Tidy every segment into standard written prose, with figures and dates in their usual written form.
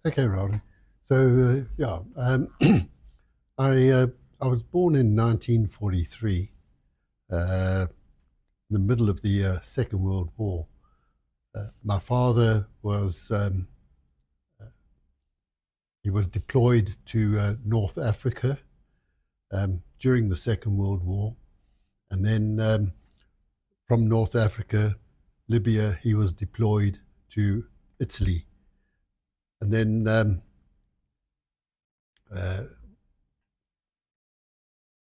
Okay, Radu. So I was born in 1943, in the middle of the Second World War. My father was he was deployed to North Africa during the Second World War, and then from North Africa, Libya, he was deployed to Italy, and then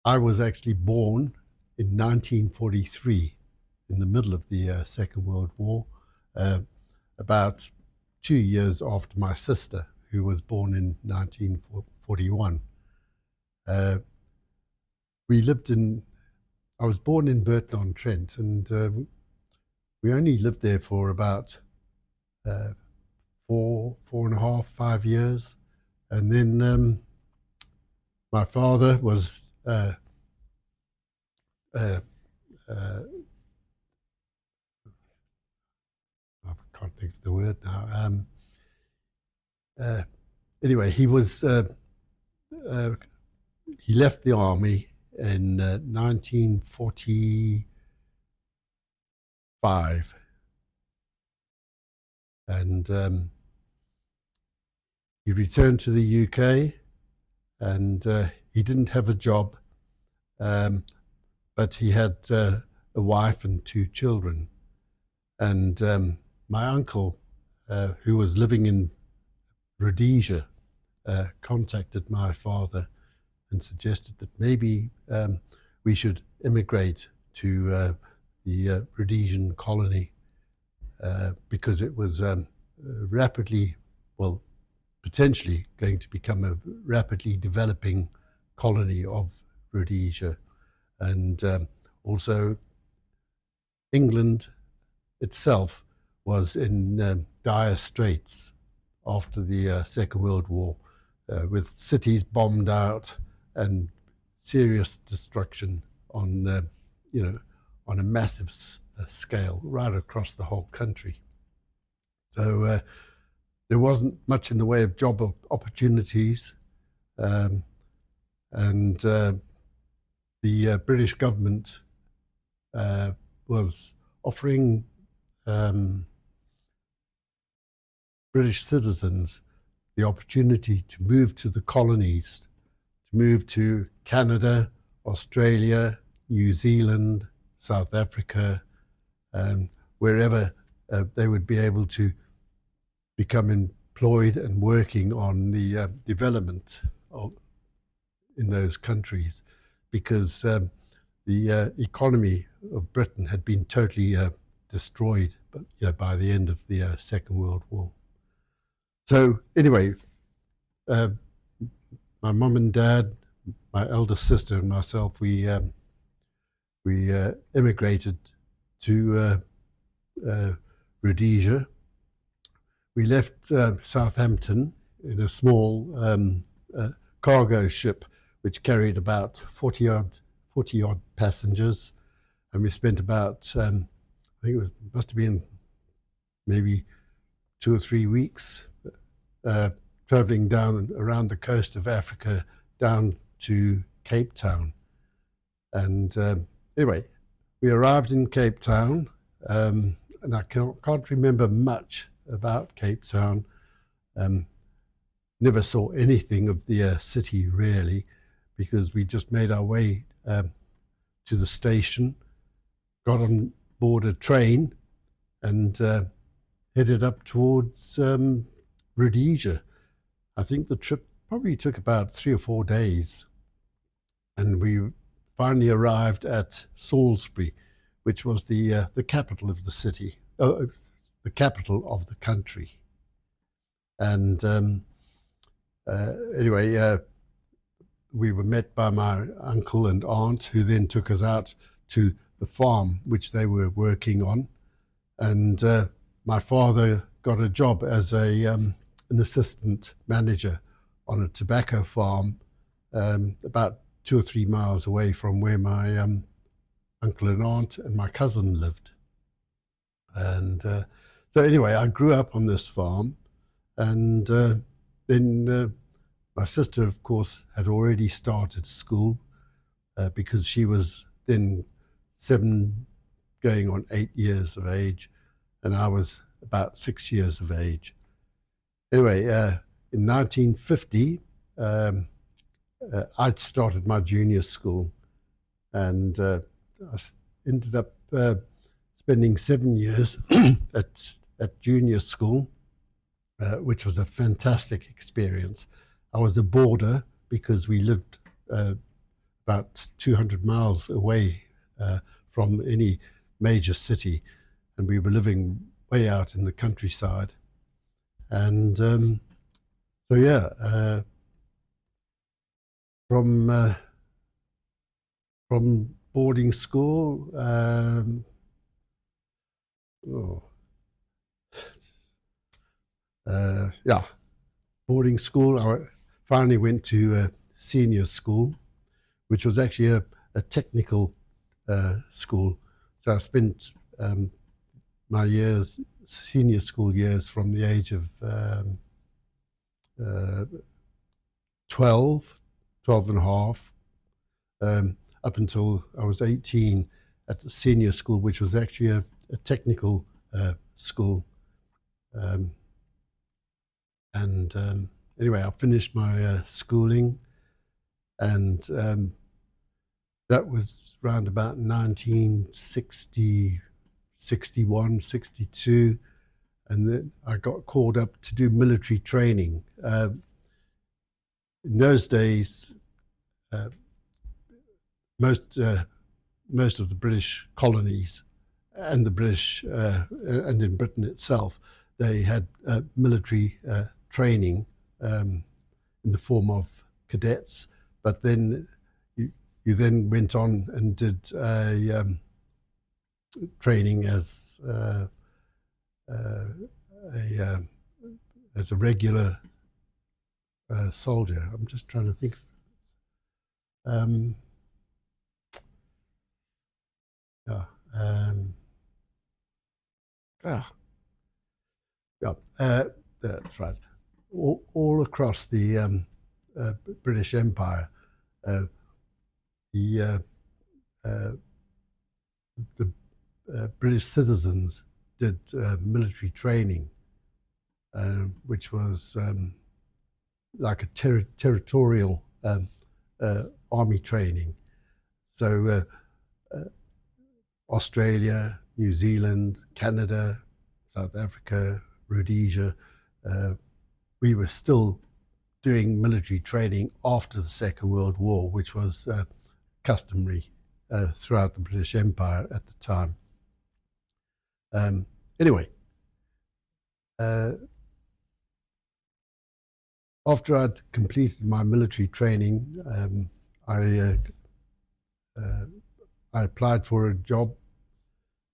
I was actually born in 1943, in the middle of the Second World War, about 2 years after my sister, who was born in 1941. We lived in, I was born in Burton-on-Trent, and we only lived there for about 4.5, 5 years. And then my father was I can't think of the word now. Anyway, he left the army in 1945, and he returned to the UK, and he didn't have a job, but he had a wife and 2 children. And my uncle, who was living in Rhodesia, contacted my father and suggested that maybe we should immigrate to the Rhodesian colony, because it was potentially going to become a rapidly developing colony of Rhodesia. And also England itself was in dire straits after the Second World War, with cities bombed out and serious destruction on a massive scale right across the whole country. So there wasn't much in the way of job opportunities, and the British government was offering British citizens the opportunity to move to the colonies, to move to Canada, Australia, New Zealand, South Africa, and wherever they would be able to become employed and working on the development in those countries, because the economy of Britain had been totally destroyed by the end of the Second World War. So anyway, my mum and dad, my eldest sister and myself, we immigrated to Rhodesia. We left Southampton in a small cargo ship which carried about 40 odd passengers, and we spent about I think must have been maybe 2 or 3 weeks traveling down around the coast of Africa down to Cape Town. And anyway, we arrived in Cape Town, and I can't remember much about Cape Town. Never saw anything of the city really, because we just made our way to the station, got on board a train, and headed up towards Rhodesia. I think the trip probably took about 3 or 4 days, and we finally arrived at Salisbury, which was the capital of the city, the capital of the country. And anyway, we were met by my uncle and aunt, who then took us out to the farm which they were working on. And my father got a job as an assistant manager on a tobacco farm about 2 or 3 miles away from where my uncle and aunt and my cousin lived. And so anyway, I grew up on this farm, and then my sister, of course, had already started school because she was then 7 going on 8 years of age, and I was about 6 years of age. Anyway, in 1950, I'd started my junior school, and I ended up spending 7 years at junior school, which was a fantastic experience. I was a boarder because we lived about 200 miles away from any major city, and we were living way out in the countryside. And so yeah, from boarding school, yeah, boarding school, I finally went to senior school, which was actually a technical school. So I spent my years, senior school years, from the age of 12 and a half, up until I was 18 at the senior school, which was actually a technical school. Anyway, I finished my schooling, and that was around about 1960, 61, 62, and then I got called up to do military training. In those days, most of the British colonies and the British and in Britain itself, they had military training in the form of cadets, but then you then went on and did training as a regular soldier. I'm just trying to think. That's right. All across the British Empire, the British citizens did military training, which was like a territorial army training. So Australia, New Zealand, Canada, South Africa, Rhodesia, we were still doing military training after the Second World War, which was customary throughout the British Empire at the time. Anyway, after I'd completed my military training, I applied for a job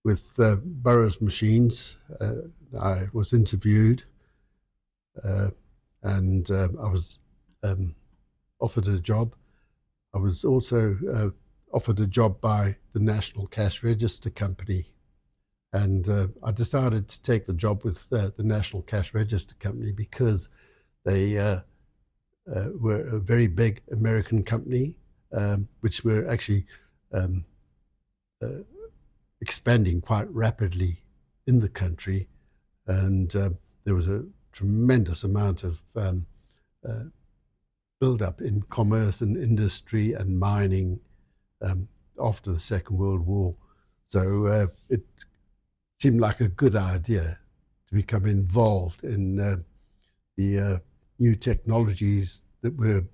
with Burroughs Machines. I was interviewed, and I was offered a job. I was also offered a job by the National Cash Register Company, and I decided to take the job with the National Cash Register Company because they were a very big American company, which were actually expanding quite rapidly in the country, and there was a tremendous amount of build-up in commerce and industry and mining after the Second World War. So it seemed like a good idea to become involved in the new technologies that were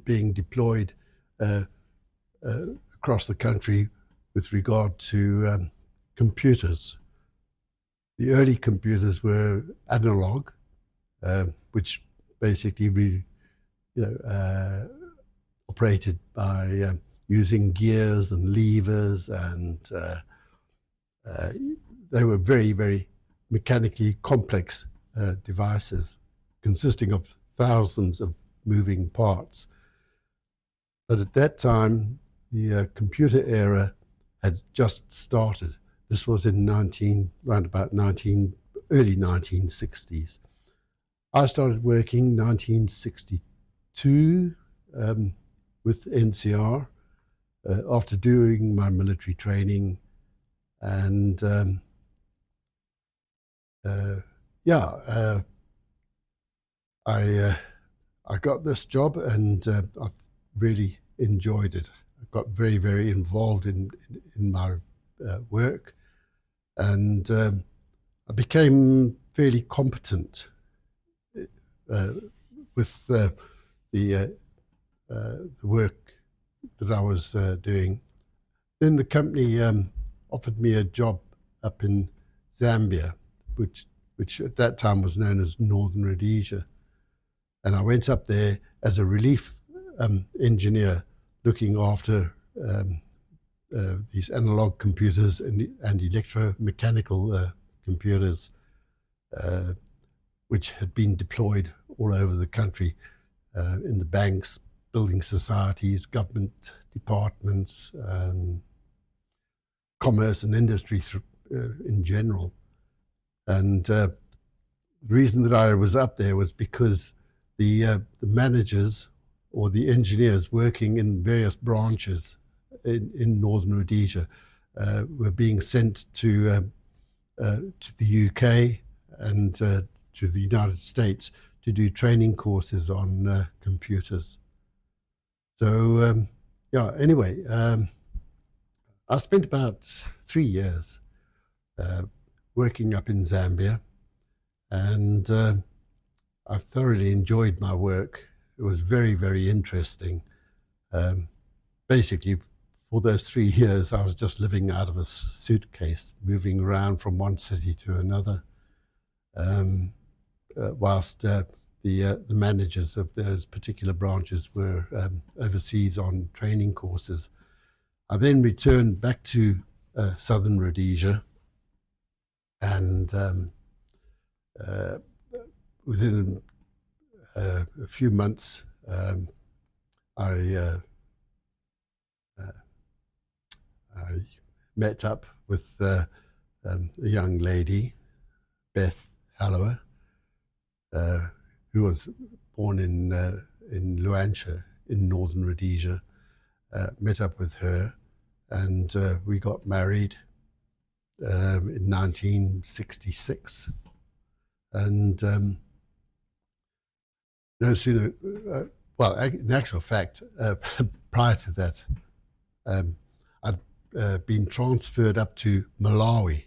being deployed across the country with regard to computers. The early computers were analog, which basically operated by using gears and levers, and they were very, very mechanically complex devices consisting of thousands of moving parts. But at that time, the computer era had just started. This was in early 1960s. I started working 1962 with NCR after doing my military training, and I got this job, and I really enjoyed it. I got very, very involved in my work, and I became fairly competent with the work that I was doing. Then the company offered me a job up in Zambia, which at that time was known as Northern Rhodesia. And I went up there as a relief engineer, looking after these analog computers and electromechanical computers, which had been deployed all over the country in the banks, building societies, government departments, commerce and industry in general. And the reason that I was up there was because the managers or the engineers working in various branches in Northern Rhodesia were being sent to the UK and to the United States to do training courses on computers. So anyway, I spent about 3 years working up in Zambia, and I thoroughly enjoyed my work. It was very, very interesting. Basically, for those 3 years, I was just living out of a suitcase, moving around from one city to another, whilst the managers of those particular branches were overseas on training courses. I then returned back to Southern Rhodesia, and within a few months, I met up with a young lady, Beth Hallower, who was born in Luanshya in Northern Rhodesia. Met up with her, and we got married in 1966. And no sooner, well, in actual fact, prior to that, I'd been transferred up to Malawi,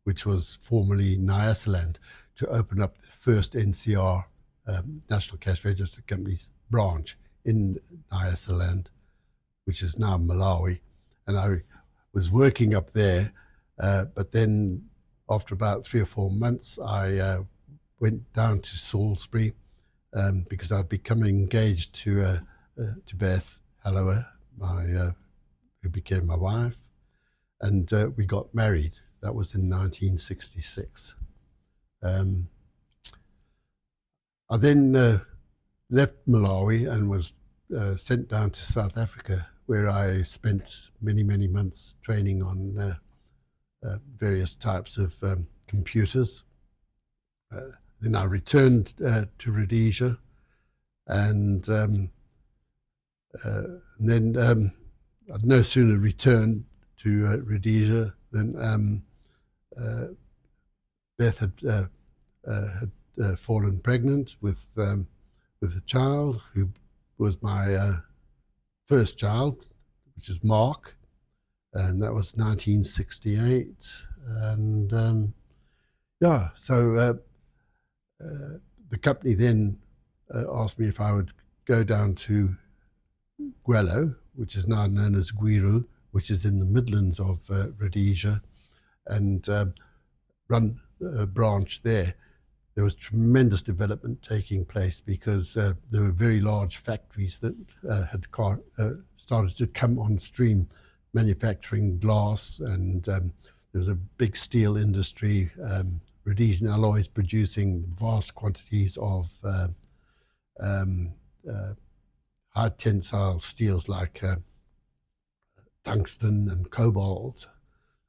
which was formerly Nyasaland, to open up the first NCR National Cash Register Company's branch in Nyasaland, which is now Malawi. And I was working up there, but then after about 3 or 4 months, I went down to Salisbury because I'd become engaged to Beth Hallower, who became my wife, and we got married. That was in 1966. I then left Malawi and was sent down to South Africa, where I spent many, many months training on various types of computers. Then I returned to Rhodesia, and then I'd no sooner returned to Rhodesia than Beth had fallen pregnant with a child who was my first child, which is Mark, and that was 1968. And so the company then asked me if I would go down to Gwelo, which is now known as Gwiru, which is in the Midlands of Rhodesia, and run a branch there. There was tremendous development taking place because there were very large factories that had started to come on stream, manufacturing glass, and there was a big steel industry, Rhodesian Alloys producing vast quantities of high tensile steels like tungsten and cobalt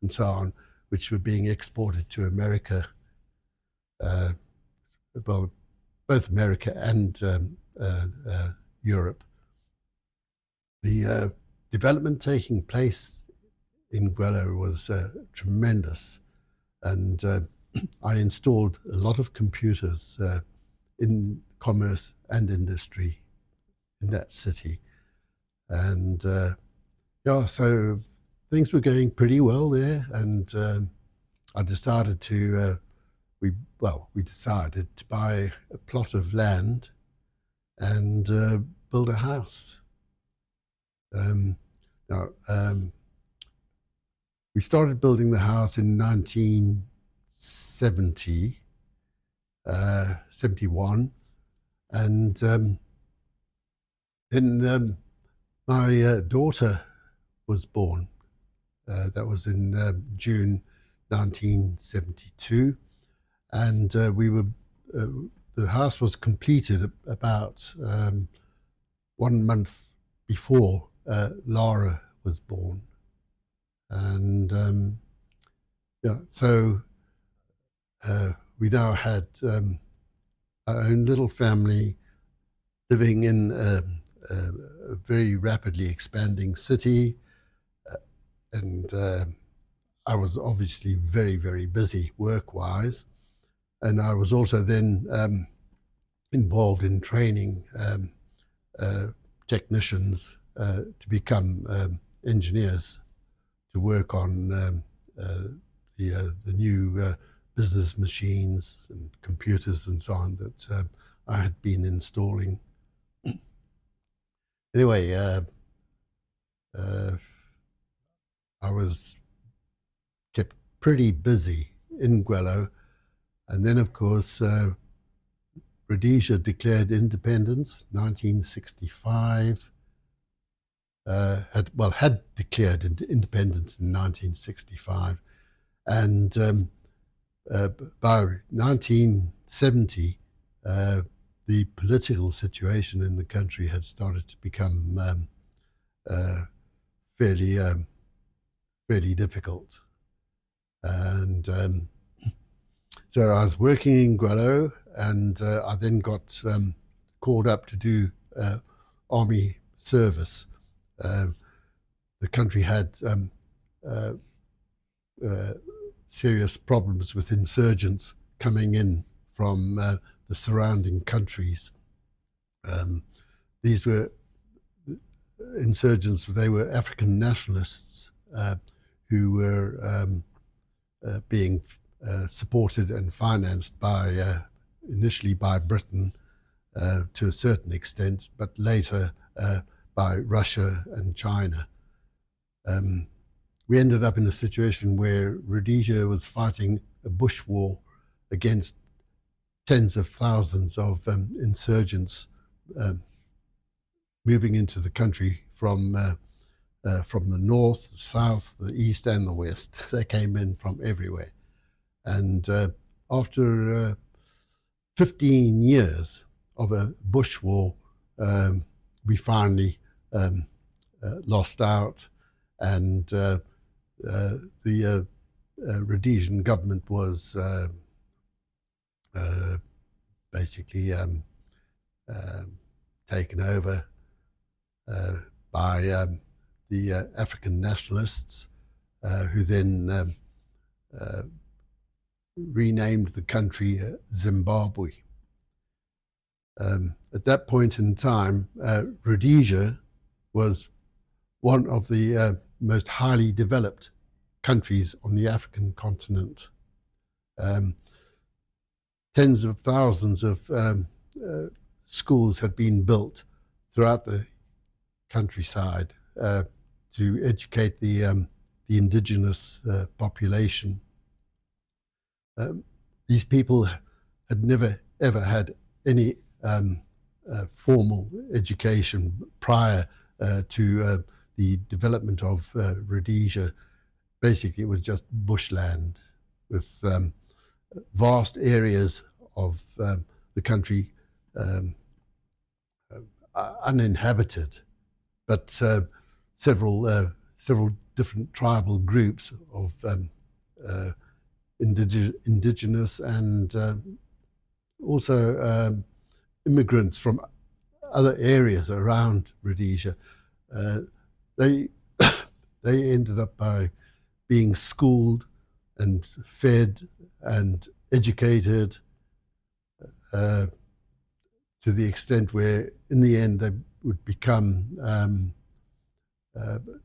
and so on, which were being exported to America. Well, both America and Europe. The development taking place in Gwelo was tremendous, and I installed a lot of computers in commerce and industry in that city. And yeah, so things were going pretty well there, and I decided to, we decided to buy a plot of land and build a house. We started building the house in 1971, and then my daughter was born. That was in June 1972, and the house was completed about 1 month before Lara was born. And so we now had our own little family living in a very rapidly expanding city, and I was obviously very, very busy work-wise, and I was also then involved in training technicians to become engineers, to work on the new business machines and computers and so on that I had been installing. Anyway, I was kept pretty busy in Gwelo, and then of course Rhodesia declared independence, 1965. Had declared independence in 1965, and by 1970, the political situation in the country had started to become fairly difficult, and so I was working in Gwelo, and I then got called up to do army service. The country had serious problems with insurgents coming in from the surrounding countries. These were insurgents, they were African nationalists who were being supported and financed by initially by Britain to a certain extent, but later by Russia and China. We ended up in a situation where Rhodesia was fighting a bush war against tens of thousands of insurgents moving into the country from the north, the south, the east, and the west. They came in from everywhere. And after 15 years of a bush war, we finally lost out, and the Rhodesian government was basically taken over by the African nationalists, who then renamed the country Zimbabwe. At that point in time, Rhodesia was one of the most highly developed countries on the African continent. Tens of thousands of schools had been built throughout the countryside to educate the indigenous population. These people had never ever had any formal education prior to the development of Rhodesia. Basically, it was just bushland with vast areas of the country uninhabited, but several different tribal groups of indigenous and also immigrants from other areas around Rhodesia, they they ended up by being schooled and fed and educated to the extent where, in the end, they would become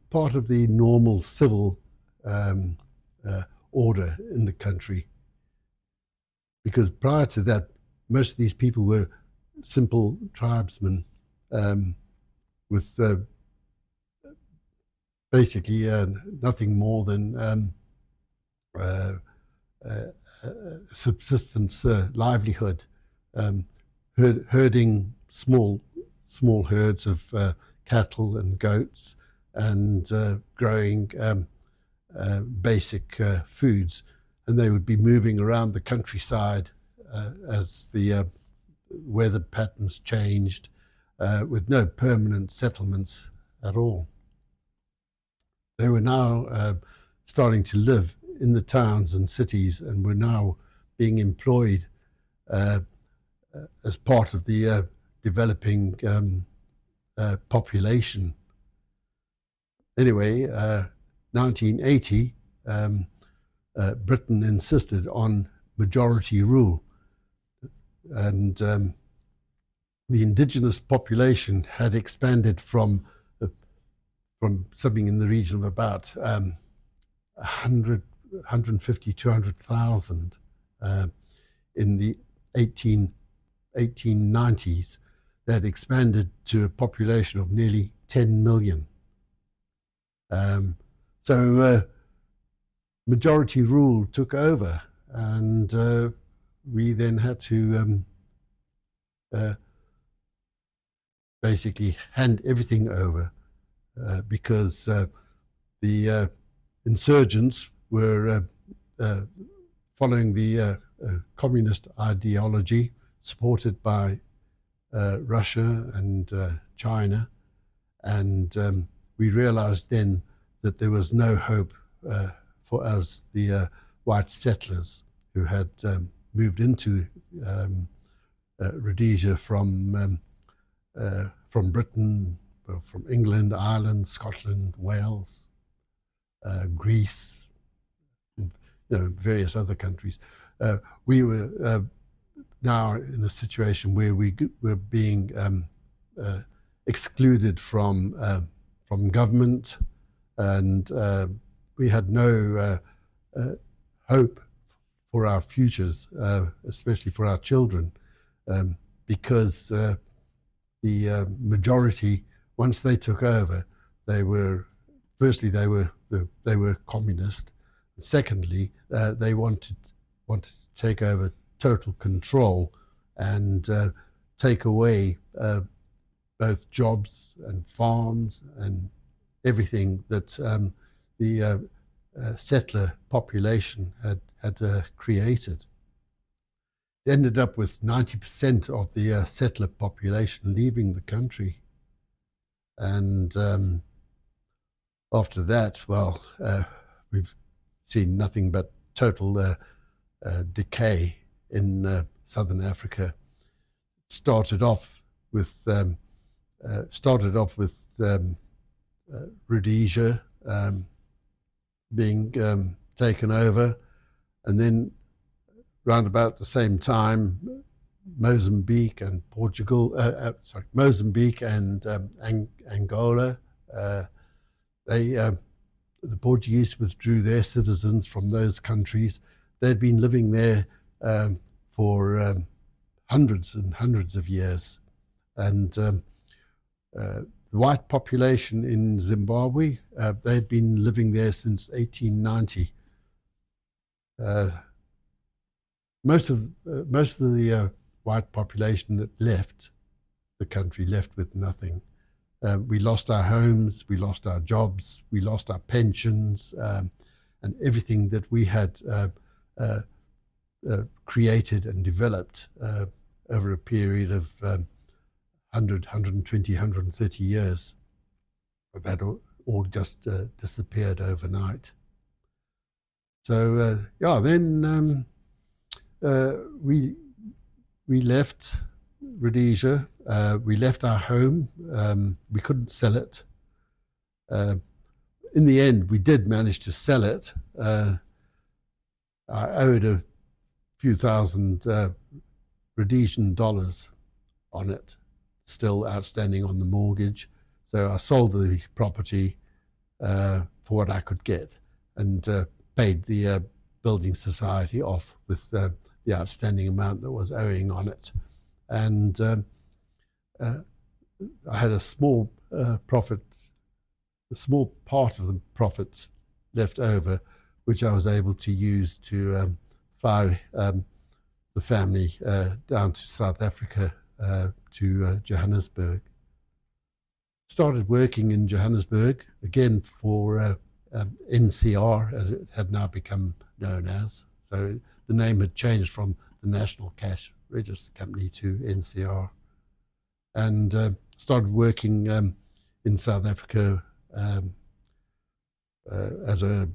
part of the normal civil order in the country. Because prior to that, most of these people were simple tribesmen with basically nothing more than subsistence livelihood, herding small herds of cattle and goats, and growing basic foods, and they would be moving around the countryside as the weather patterns changed, with no permanent settlements at all. They were now starting to live in the towns and cities, and were now being employed as part of the developing population. Anyway, 1980, Britain insisted on majority rule, and the indigenous population had expanded from something in the region of about 150, 200,000 in the 1890s. They had expanded to a population of nearly 10 million. So majority rule took over, and we then had to basically hand everything over because the insurgents were following the communist ideology supported by Russia and China, and we realized then that there was no hope for us, the white settlers who had moved into Rhodesia from Britain, from England, Ireland, Scotland, Wales, Greece, various other countries. We were now in a situation where we were being excluded from government, and we had no hope for our futures, especially for our children, because the majority, once they took over, they were communist. Secondly, they wanted to take over total control and take away both jobs and farms and everything that the settler population had created. It ended up with 90% of the settler population leaving the country. And after that, well, we've seen nothing but total decay in southern Africa. It started off with Rhodesia being taken over, and then round about the same time, Mozambique and Mozambique and Angola. The Portuguese withdrew their citizens from those countries. They'd been living there for hundreds and hundreds of years, and the white population in Zimbabwe, they'd been living there since 1890. Most of the white population that left the country left with nothing. We lost our homes, we lost our jobs, we lost our pensions, and everything that we had created and developed over a period of 100, 120, 130 years. That all just disappeared overnight. So then we left Rhodesia. We left our home. We couldn't sell it. In the end, we did manage to sell it. I owed a few thousand Rhodesian dollars on it, still outstanding on the mortgage. So I sold the property for what I could get, and paid the building society off with the outstanding amount that was owing on it. And I had a small profit, a small part of the profits left over, which I was able to use to fly the family down to South Africa, to Johannesburg. Started working in Johannesburg, again for NCR, as it had now become known as. So the name had changed from the National Cash Register Company to NCR. And started working in South Africa as a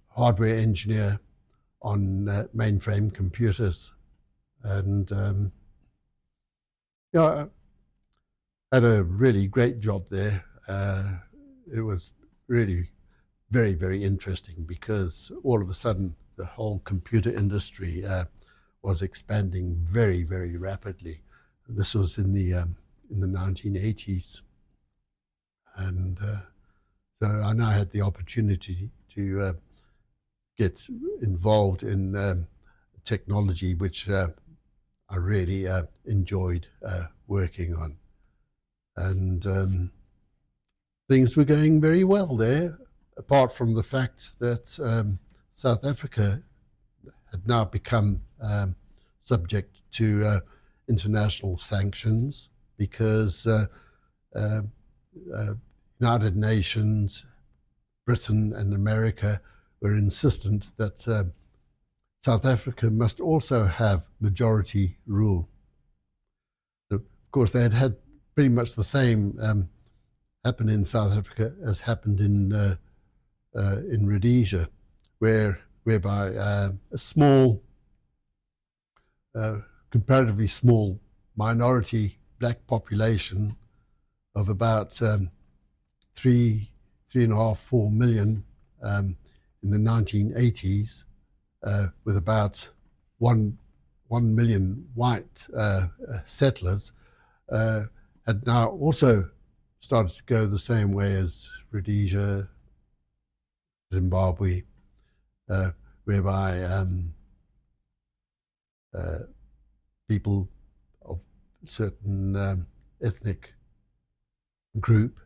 hardware engineer on mainframe computers. And yeah, I had a really great job there. It was really very, very interesting, because all of a sudden the whole computer industry was expanding very, very rapidly. This was in the 1980s, and so I now had the opportunity to get involved in technology, which I really enjoyed working on. And things were going very well there, apart from the fact that South Africa had now become subject to international sanctions, because United Nations, Britain and America were insistent that South Africa must also have majority rule. Of course, they had pretty much the same happen in South Africa as happened in Rhodesia, whereby a small, comparatively small minority black population of about 3.5, 4 million in the 1980s, with about 1 million white settlers, had now also started to go the same way as Rhodesia, Zimbabwe, whereby people of certain ethnic group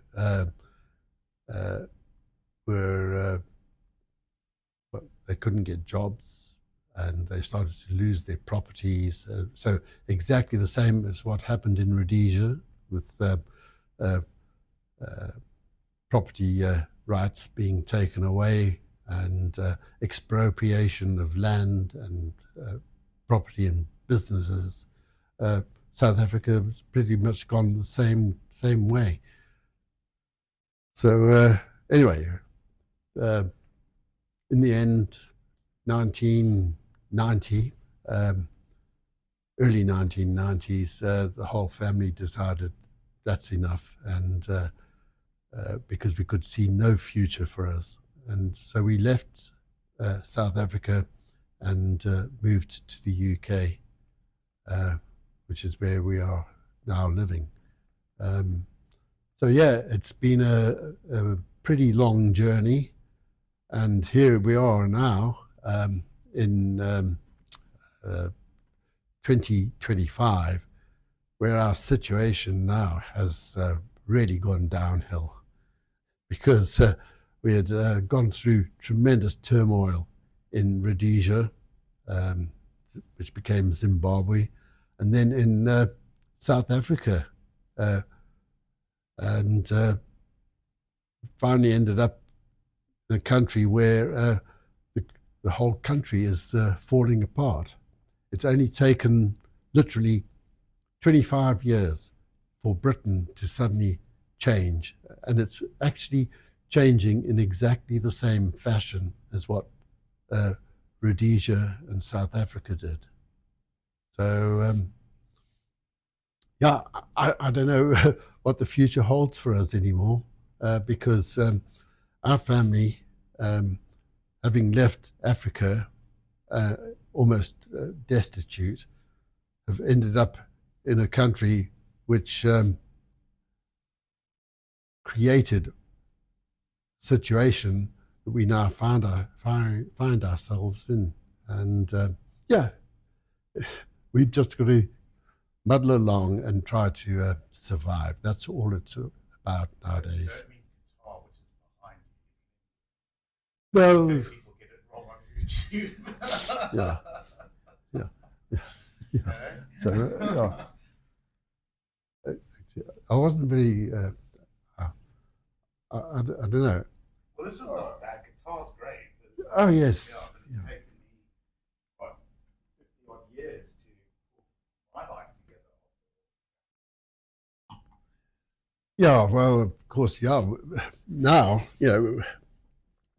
were they couldn't get jobs, and they started to lose their properties. So exactly the same as what happened in Rhodesia, with property rights being taken away, and expropriation of land and property and businesses. South Africa has pretty much gone the same way. So anyway, in the end, 1990, early 1990s, the whole family decided that's enough, and because we could see no future for us. And so we left South Africa and moved to the UK, which is where we are now living. So yeah, it's been a pretty long journey, and here we are now in 2025, where our situation now has really gone downhill, because we had gone through tremendous turmoil in Rhodesia, which became Zimbabwe, and then in South Africa, and finally ended up in a country where the whole country is falling apart. It's only taken literally 25 years for Britain to suddenly change, and it's actually changing in exactly the same fashion as what Rhodesia and South Africa did. So Yeah, I don't know what the future holds for us anymore, because our family, having left Africa almost destitute, have ended up in a country which created a situation that we now find ourselves in. And yeah, we've just got to muddle along and try to survive. That's all it's about nowadays. Well, People get it wrong on YouTube. yeah, yeah, yeah, yeah. So, yeah. I wasn't very, I don't know. Well, this is not bad. Guitar's great. But, Oh, yes. it's taken me, what, 50 odd years to put my life together. Yeah, well, of course, yeah. Now,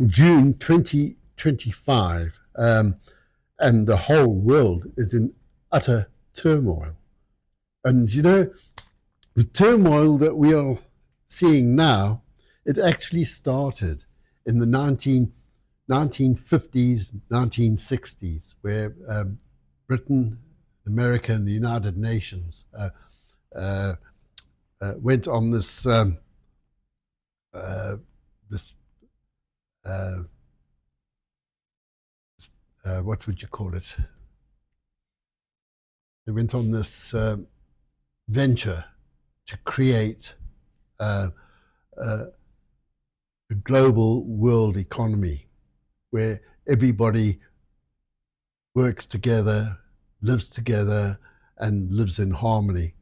June 2025, and the whole world is in utter turmoil. And the turmoil that we are seeing now, it actually started in the 1950s, 1960s, where Britain, America, and the United Nations went on this what would you call it? They went on this venture to create a global world economy where everybody works together, lives together, and lives in harmony.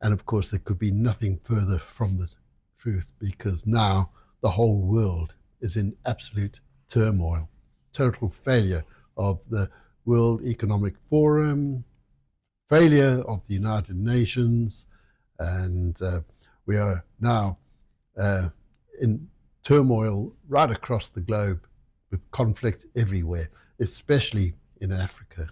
And of course, there could be nothing further from the truth, because now the whole world is in absolute turmoil, total failure of the World Economic Forum, failure of the United Nations, and we are now in turmoil right across the globe, with conflict everywhere, especially in Africa.